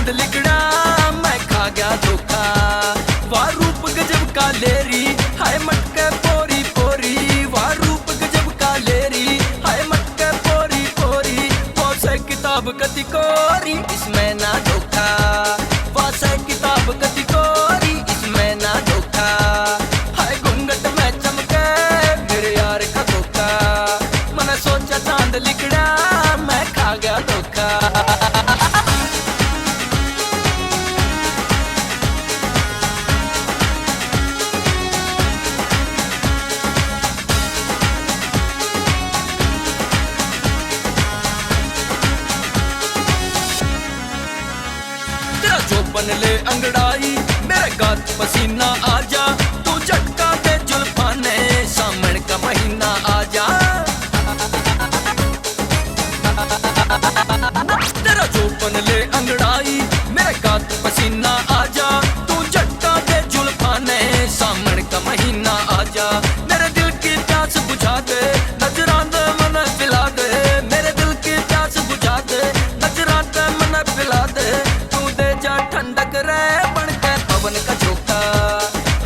चांद लिगड़ा मैं खा गया धोखा। वाह रूप गजब का लेरी हाय मटके पोरी पोरी, वाह रूप गजब का लेरी हाय मटके पोरी पोरी। वो से किताब कति कोरी इसमें ना धोखा, वो से किताब कति कोरी इसमें ना धोखा। हाय घूंघट में चमके मेरे यार का धोखा, मैंने सोचा चांद लिगड़ा मैं खा गया धोखा। जो बन ले अंगड़ाई मेरे गात पसीना आजा, तू झटका दे जुल्फाने सामन का महीना आजा। तेरा जो बन ले अंगड़ाई मेरे गात पसीना आजा, तू झटका दे जुल्फाने सामन का महीना आजा। मेरे दिल की प्यास बुझा दे नजरां दे मन पिला दे, मेरे दिल की प्यास बुझा दे नजरां दे मन पिला दे। ठंडक रे बनके पवन का झोंका,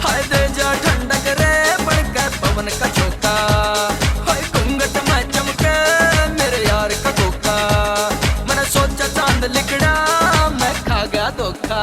हाय दे जा ठंडक रे बनके पवन का झोंका। हाय घूंघट में चमके मेरे यार का धोखा, मैंने सोचा चांद लिगड़ा मैं खा गया धोखा।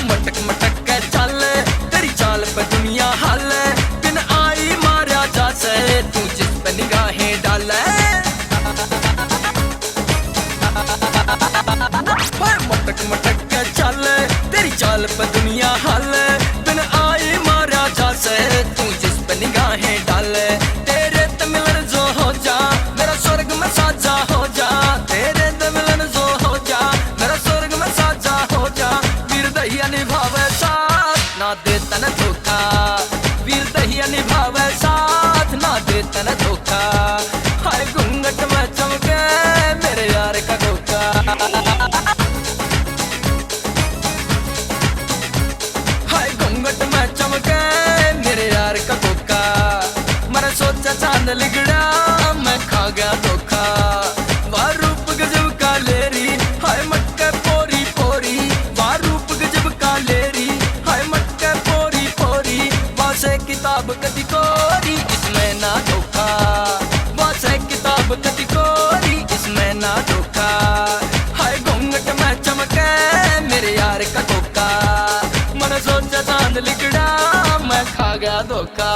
मटक मटक के चाले तेरी चाल पे दुनिया हाले, बिन आई मारा जा से तू जिस पे निगाहें डाले। मटक मटक के चाले तेरी चाल पे दुनिया हाले, बिन आई मारा जा से तू जिस पे निगाहें डाले। तेरे ते मिलन जो हो जा मेरा स्वर्ग में साजा हो जा, तेरे ते मिलन जो हो जा मेरा स्वर्ग में साजा हो जा। वीर दहिया निभावे साथ ना दे तन धोखा, वीर दहिया निभावे साथ ना दे तन धोखा। हाय घूंघट में चमके मेरे यार का धोखा, हाय घूंघट में चमके मेरे यार का धोखा। मैंने सोचा चांद लिगड़ा मैं खा गया धोखा। वाह रूप गजब का लेरी हाय मटके पोरी पोरी, वाह रूप गजब का लेरी हाय मटके पोरी पोरी। वाह से किताब कति कोरी इसमें ना धोखा, वाह से किताब कति कोरी इसमें ना धोखा। हाय घूंघट में चमके मेरे यार का धोखा, मैंने सोचा चांद लिगड़ा मैं खा गया धोखा।